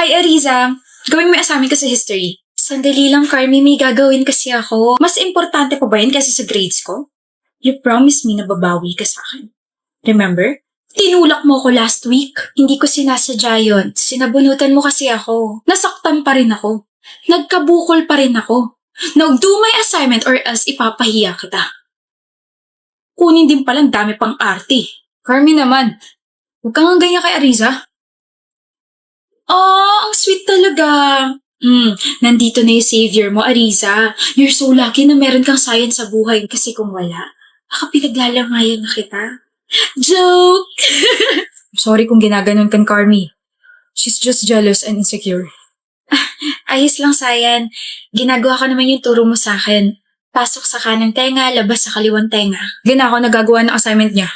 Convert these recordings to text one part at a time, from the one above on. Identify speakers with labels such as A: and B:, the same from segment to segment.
A: Hi, Ariza. Gawin mo yung assignment ko sa history. Sandali lang, Carmi. May gagawin kasi ako. Mas importante pa ba yun kasi sa grades ko? You promised me na babawi ka sa akin. Remember? Tinulak mo ako last week. Hindi ko sinasadya yun. Sinabunutan mo kasi ako. Nasaktan pa rin ako. Nagkabukol pa rin ako. Now do my assignment or else ipapahiya kita. Kunin din palang dami pang arte. Carmi naman. Huwag kang ganyan kay Ariza. Ang sweet talaga. Nandito na yung savior mo, Ariza. You're so lucky na meron kang science sa buhay kasi kung wala, baka pinaglalamayan na kita. Joke! Sorry kung ginaganon kang Carmi. She's just jealous and insecure. Ayos lang, Sayan. Ginagawa ko naman yung turo mo sa akin. Pasok sa kanang tenga, labas sa kaliwang tenga. Gina ako nagagawa ng assignment niya.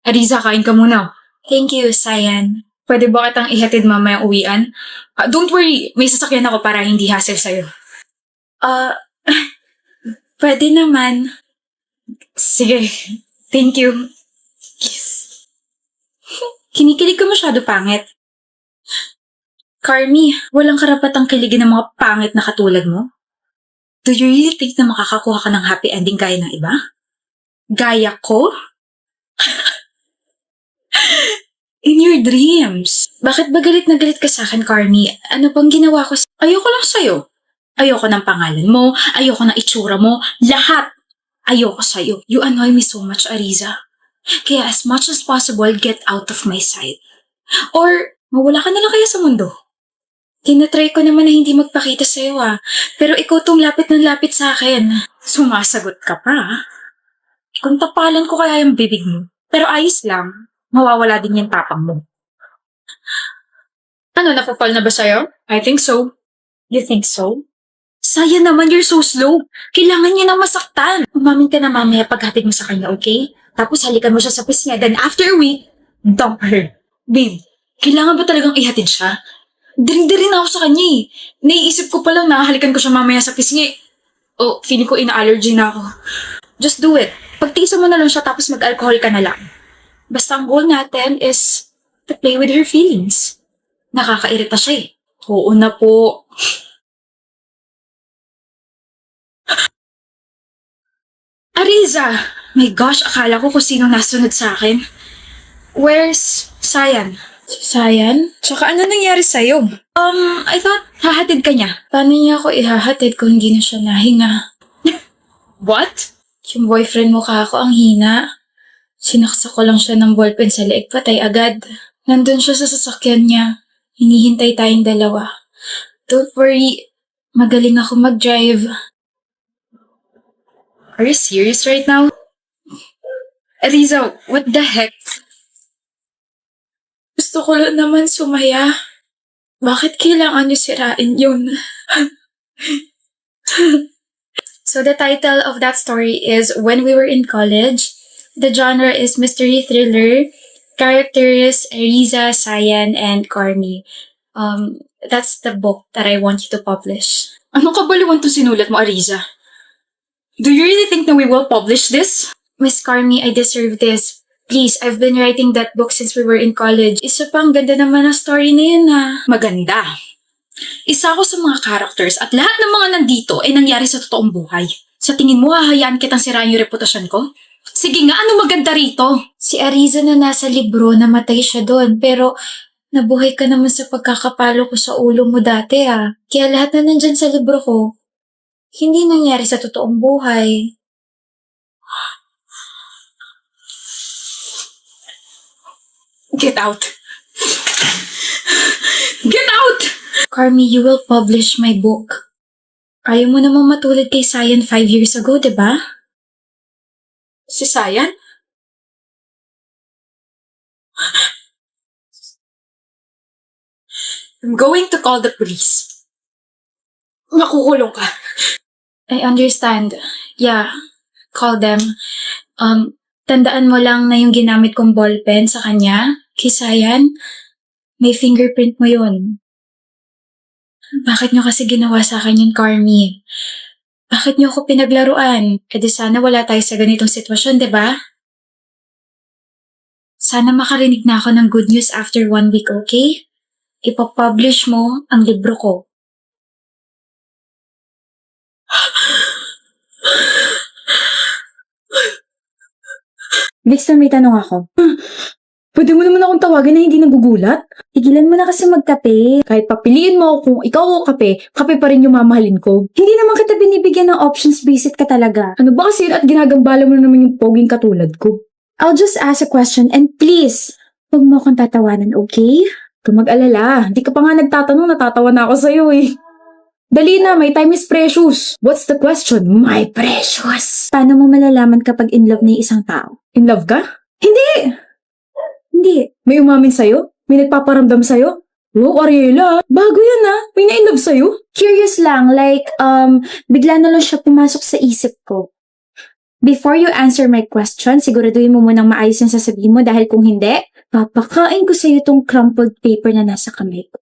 A: Ariza, kain ka muna. Thank you, Sayan. Pwede ba kitang ihatid mamaya uwian? Don't worry, may sasakyan ako para hindi hassle sa'yo. Uh, pwede naman. Sige, thank you. Yes. Kinikilig ka masyado pangit. Carmi, walang karapatang kiligin ng mga pangit na katulad mo. Do you really think na makakakuha ka ng happy ending gaya ng iba? Gaya ko? In your dreams. Bakit ba galit na galit ka sa akin, Carmi? Ano bang ginawa ko? Ayoko lang sa'yo. Ayoko ng pangalan mo. Ayoko ng itsura mo. Lahat. Ayoko sa'yo. You annoy me so much, Ariza. Kaya as much as possible, get out of my sight. Or, mawala ka na lang kaya sa mundo. Tinatry ko naman na hindi magpakita sa'yo Pero ikaw tong lapit ng lapit sa akin. Sumasagot ka pa Kung tapalan ko kaya yung bibig mo. Pero ayos lang. Mawawala din yung tapang mo. Ano, napapal na ba sa'yo? I think so. You think so? Sayang naman, you're so slow. Kailangan niya na masaktan. Umamin ka na mamaya paghatid mo sa kanya, okay? Tapos halikan mo siya sa pisngi. Then after a week, dump her. Babe, kailangan ba talagang ihatid siya? Diring-diring na ako sa kanya Naiisip ko palang halikan ko siya mamaya sa pisngi. Feeling ko ina-allergy na ako. Just do it. Pagtiisan mo na lang siya tapos mag-alcohol ka na lang. Basta ang goal natin is to play with her feelings. Nakakairita siya Oo na po. Ariza! My gosh, akala ko kung sino nasunod sa akin. Where's Sayan? Sayan? Tsaka ano nangyari sa'yo? I thought hahatid ka niya. Paano niya ako ihahatid kung hindi na siya nahinga? What? Yung boyfriend mo ako ang hina. Sinaksak ko lang siya ng ballpen sa leeg, patay agad. Nandun siya sa sasakyan niya. Hinihintay tayong dalawa. Don't worry, magaling ako mag-drive. Are you serious right now? Ariza, what the heck? Gusto ko lang naman sumaya. Bakit kailangan niyo sirain yun? So the title of that story is When We Were in College. The genre is mystery thriller. Characters Ariza, Sayan, and Carmi. That's the book that I want you to publish. Ano kabaliwan to sinulat mo, Ariza? Do you really think that we will publish this? Miss Carmi, I deserve this. Please, I've been writing that book since we were in college. Isa pang ganda naman ang story na yun Maganda. Isa ako sa mga characters at lahat ng mga nandito ay nangyari sa totoong buhay. Sa tingin mo, hahayaan kitang sirain yung reputasyon ko? Sige nga, ano maganda rito? Si Ariza na nasa libro, namatay siya doon. Pero nabuhay ka naman sa pagkakapalo ko sa ulo mo dati Kaya lahat na nandyan sa libro ko, hindi nangyari sa totoong buhay. Get out! Get out! Carmi, you will publish my book. Ayaw mo namang matulad kay Sayan 5 years ago, diba? Si Sayan? I'm going to call the police. Makukulong ka. I understand. Yeah, call them. Tandaan mo lang na yung ginamit kong ballpen sa kanya, kay Sayan, may fingerprint mo yun. Bakit nyo kasi ginawa sa akin yun, Carmi? Bakit nyo ako pinaglaruan? E di sana wala tayo sa ganitong sitwasyon, diba? Sana makarinig na ako ng good news after 1 week, okay? Ipapublish mo ang libro ko.
B: Vixen, may tanong ako. Pwede mo naman akong tawagin na hindi nagugulat? Tigilan mo na kasi magkape. Kahit papiliin mo ako kung ikaw o kape, kape pa rin yung mamahalin ko. Hindi naman kita binibigyan ng options, basic ka talaga. Ano ba kasi yun at ginagambala mo na naman yung poging katulad ko? I'll just ask a question and please, huwag mo akong tatawanan, okay? Kung mag-alala, hindi ka pa nga nagtatanong, natatawa na ako sa'yo eh. Dali na, my time is precious. What's the question? My precious. Paano mo malalaman kapag in love na yung isang tao? In love ka? Hindi! Hindi. May umamin sa'yo? May nagpaparamdam sa'yo? Oh, Ariela, bago yan ah. May na-in love sa'yo? Curious lang, like, bigla na lang siya pumasok sa isip ko. Before you answer my question, siguraduhin mo munang maayos yung sasabihin mo dahil kung hindi, papakain ko sa'yo tong crumpled paper na nasa kamay ko.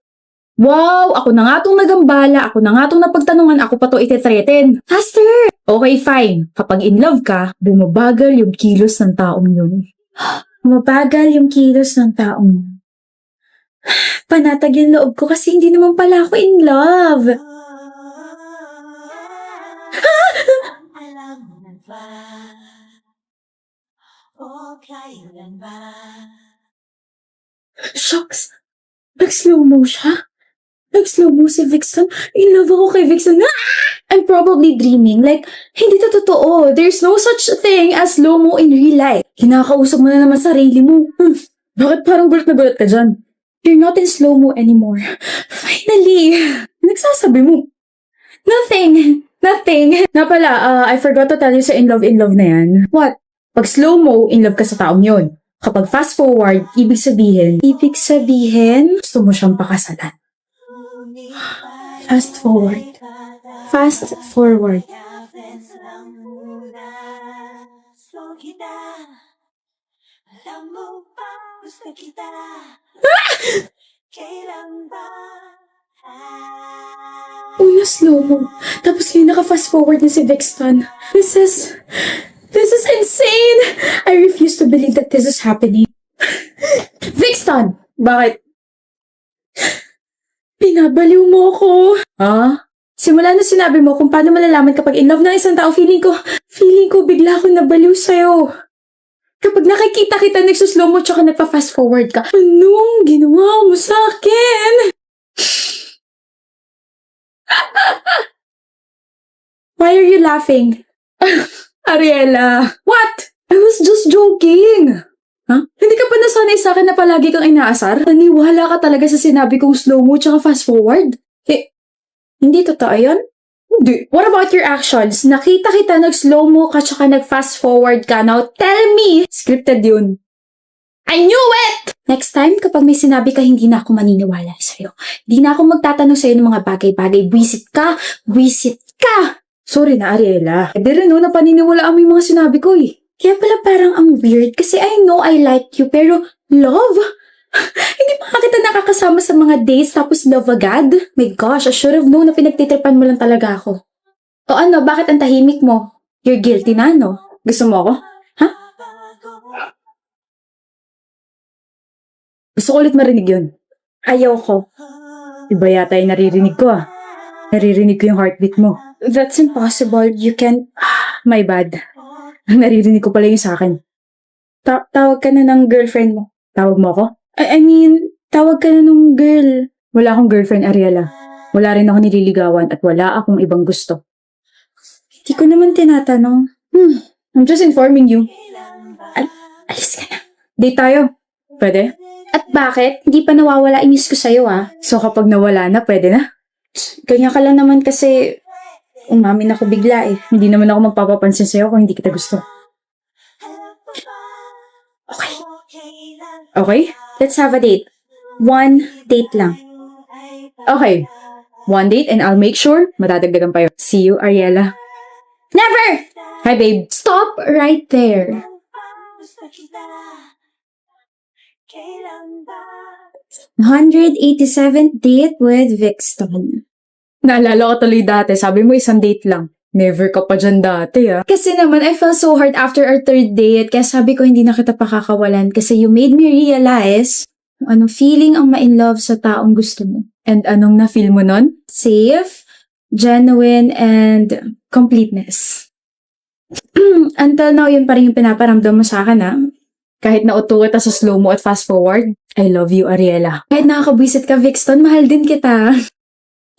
B: Wow! Ako na nga tong nagambala, ako na nga tong napagtanungan, ako pa to ite-threaten. Faster! Okay, fine. Kapag in love ka, bumabagal yung kilos ng taong yun. Bumabagal yung kilos ng taong yun. Panatag yung loob ko kasi hindi naman pala ako in love.
C: Alam mo na ba? O kailan ba?
B: Shucks! Nag-slow mo siya? Nag-slow mo si Vixen? In love ako kay Vixen. Ah! I'm probably dreaming. Like, hindi to totoo. There's no such thing as slow-mo in real life. Kinakausap mo na naman sarili mo. Bakit parang gulat na gulat ka dyan? You're not in slow-mo anymore. Finally! Nagsasabi mo. Nothing. Na pala, I forgot to tell you sa in love na yan. What? Pag slow-mo, in love ka sa taong yon. Kapag fast forward, ibig sabihin, gusto mo siyang pakasalan. Fast forward. Fast forward.
C: Friends lang muna. Slow kita. Alam mo ba gusto kita? Kailan ba?
B: Una slow-mo. Tapos ngayon naka-fast forward na si Vixen. This is insane! I refuse to believe that this is happening. Vixen! Bakit? Pinabaliw mo ako. Ha? Simula na sinabi mo kung paano malalaman kapag in love ng isang tao, feeling ko bigla akong nabaliw sa'yo. Kapag nakikita kita, nagsuslow mo tsaka nagpa-fast forward ka, anong ginawa mo sa akin? Why are you laughing? Ariela, what? I was just joking. Huh? Hindi ka pa nasanay sa akin na palagi kang inaasar? Naniwala ka talaga sa sinabi kong slow-mo tsaka fast forward? Hindi totoo yun? Hindi. What about your actions? Nakita kita nag-slow-mo ka tsaka nag-fast forward ka. Now tell me! Scripted yun. I knew it! Next time, kapag may sinabi ka, hindi na ako maniniwala sa'yo. Hindi na ako magtatanong sa'yo ng mga bagay-bagay. Buisit ka! Sorry na, Ariela. Di rin na paniniwalaan mo yung mga sinabi ko eh. Kaya pala parang ang weird kasi I know I like you pero love? Hindi pa nga kita nakakasama sa mga dates tapos love agad? My gosh, I should have known na pinagtitripan mo lang talaga ako. O ano, bakit ang tahimik mo? You're guilty na, no? Gusto mo ako? Ha? Gusto ko ulit marinig yun. Ayaw ko. Iba yata yung naririnig ko ah. Naririnig ko yung heartbeat mo. That's impossible. You can't... My bad. Naririnig ko pala yung sa akin. Tawag ka na ng girlfriend mo. Tawag mo ako? I mean, tawag ka na ng girl. Wala akong girlfriend, Ariela. Wala rin ako nililigawan at wala akong ibang gusto. Hindi ko naman tinatanong. I'm just informing you. Alis ka na. Date tayo. Pwede? At bakit? Hindi pa nawawala inis ko sa'yo ah. So kapag nawala na, pwede na? Ganyan ka lang naman kasi umamin ako bigla eh. Hindi naman ako magpapapansin sa'yo kung hindi kita gusto. Okay. Okay? Let's have a date. 1 date lang. Okay. 1 date and I'll make sure madadagdagan pa yun. See you, Ariela. Never! Hi, babe. Stop right there. 187th date with Vixen. Naalala ko tuloy dati, sabi mo isang date lang. Never ka pa dyan dati Kasi naman, I felt so hard after our third date. Kaya sabi ko hindi na kita pakakawalan kasi you made me realize kung anong feeling ang ma-in love sa taong gusto mo. And anong na-feel mo nun? Safe, genuine, and completeness. Until now, yun pa rin yung pinaparamdam mo sa akin Kahit nauto kita sa slow-mo at fast-forward, I love you, Ariela. Kahit nakakabwisit ka, Vixton, mahal din kita.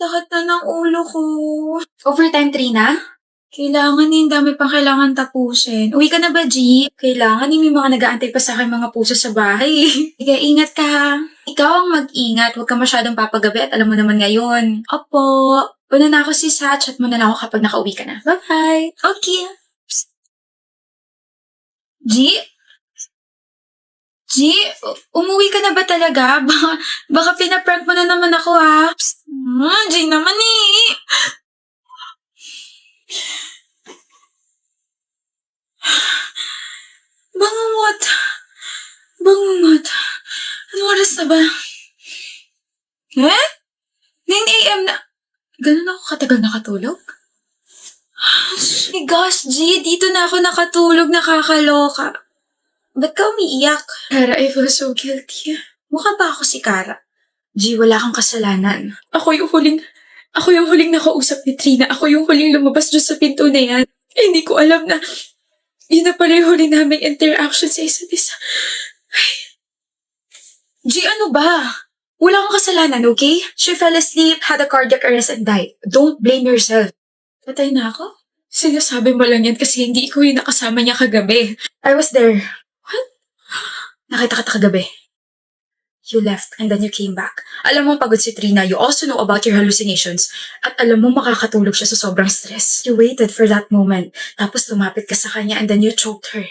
A: Sakit na ng ulo ko. Overtime, Trina? Kailangan yung dami pang kailangan tapusin. Uwi ka na ba, G? Kailangan may mga nag-aantay pa sa akin mga puso sa bahay. Sige, ingat ka ha. Ikaw ang mag-ingat. Huwag ka masyadong papagabi at alam mo naman ngayon. Opo. Una na ako sis ha. Chat mo na lang ako kapag nakauwi ka na. Bye-bye. Okay. Psst. G? G? Umuwi ka na ba talaga? Baka pinaprank mo na naman ako ha. Psst. G naman eh. Bangungot. Bangungot. Anong oras na ba? 9 a.m. na. Ganun ako katagal nakatulog? My gosh, G, dito na ako nakatulog, nakakaloka. Ba't ka umiiyak? Kara, I feel so guilty. Mukha ba ako si Kara? G, wala kang kasalanan. Ako yung huling nakausap ni Trina. Ako yung huling lumabas dyan sa pinto na yan. Hindi ko alam na yun na pala yung huli naming interaction sa isa't isa. Ay. G, ano ba? Wala kang kasalanan, okay? She fell asleep, had a cardiac arrest, and died. Don't blame yourself. Patay na ako? Sinasabi mo lang yan kasi hindi ko yung nakasama niya kagabi. I was there. What? Nakita kita kagabi. You left and then you came back. Alam mo pagod si Trina, you also know about your hallucinations. At alam mo makakatulog siya sa sobrang stress. You waited for that moment. Tapos lumapit ka sa kanya and then you choked her.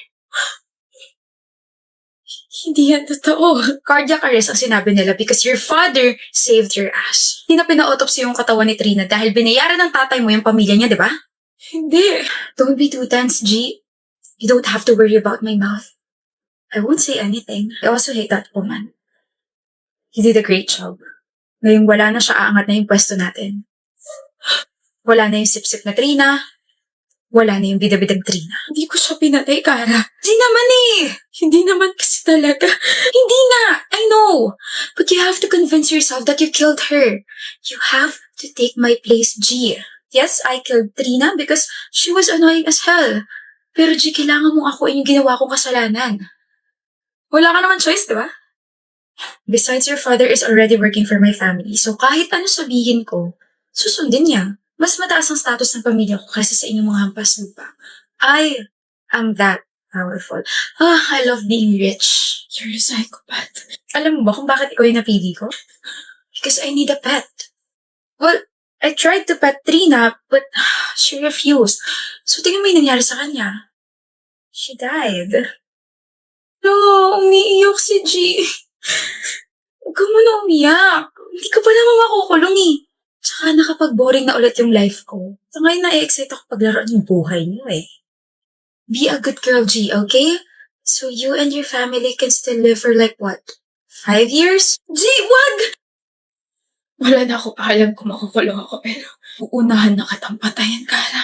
A: Hindi yan totoo. Cardiac arrest ang sinabi nila because your father saved your ass. Hindi na pina-autopsy yung katawan ni Trina dahil binayaran ng tatay mo yung pamilya niya, di ba? Hindi. Don't be too tense, G. You don't have to worry about my mouth. I won't say anything. I also hate that woman. You did a great job. Ngayong wala na siya, aangat na yung pwesto natin. Wala na yung sip-sip na Trina. Wala na yung bidabidag Trina. Hindi ko siya pinatay, Kara. Hindi naman eh. Hindi naman kasi talaga. Hindi nga. I know. But you have to convince yourself that you killed her. You have to take my place, G. Yes, I killed Trina because she was annoying as hell. Pero G, kailangan mong ako yung ginawa kong kasalanan. Wala ka naman choice, di ba? Besides, your father is already working for my family. So kahit ano sabihin ko, susundin niya. Mas mataas ang status ng pamilya ko kaysa sa inyong mga hampas lupa. I am that powerful. I love being rich. You're a psychopath. Alam mo ba kung bakit ikaw yung napili ko? Because I need a pet. Well, I tried to pet Trina, but she refused. So tingnan mo yung nangyari sa kanya. She died. No, umiiyak si G. Huwag ka muna umiyak. Hindi ka pa naman makukulong eh. Tsaka nakapag-boring na ulit yung life ko. So ngayon na-excite ako paglaruan yung buhay niyo eh. Be a good girl, G, okay? So you and your family can still live for like what? 5 years? G, wag! Wala na ako pakalam kung makukulong ako pero uunahan na katang patayin, Kara.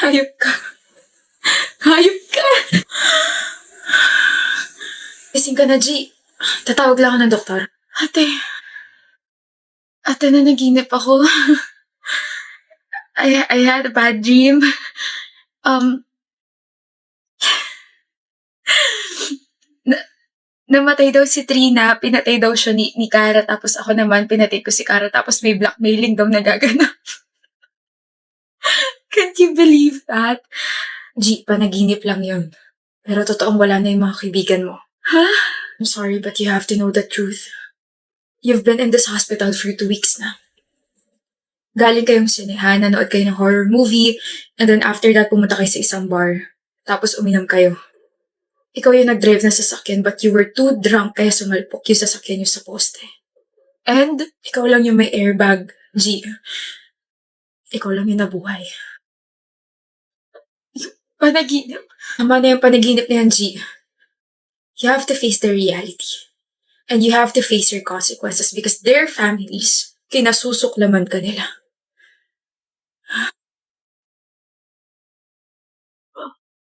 A: Hayop ka. Hayop ka! Gising ka na, G. Tatawag lang ako ng doktor. Ate, nanaginip ako. I had a bad dream. Namatay daw si Trina, pinatay daw siya ni Kara, tapos ako naman, pinatay ko si Kara, tapos may blackmailing daw nagaganap. Can't you believe that? G, panaginip lang yun. Pero totoong wala na yung mga kaibigan mo. Huh? I'm sorry, but you have to know the truth. You've been in this hospital for 2 weeks na. Galing kayong sinehan, nanood kayo ng horror movie, and then after that, pumunta kayo sa isang bar. Tapos uminom kayo. Ikaw yung nag-drive na sasakyan, but you were too drunk kaya sumalpok yung sasakyan yung sa poste. And ikaw lang yung may airbag, G. Ikaw lang yung nabuhay. Yung panaginip. Tama na yung panaginip na yan, G. You have to face the reality. And you have to face your consequences because their families, kinasusuklaman ka nila.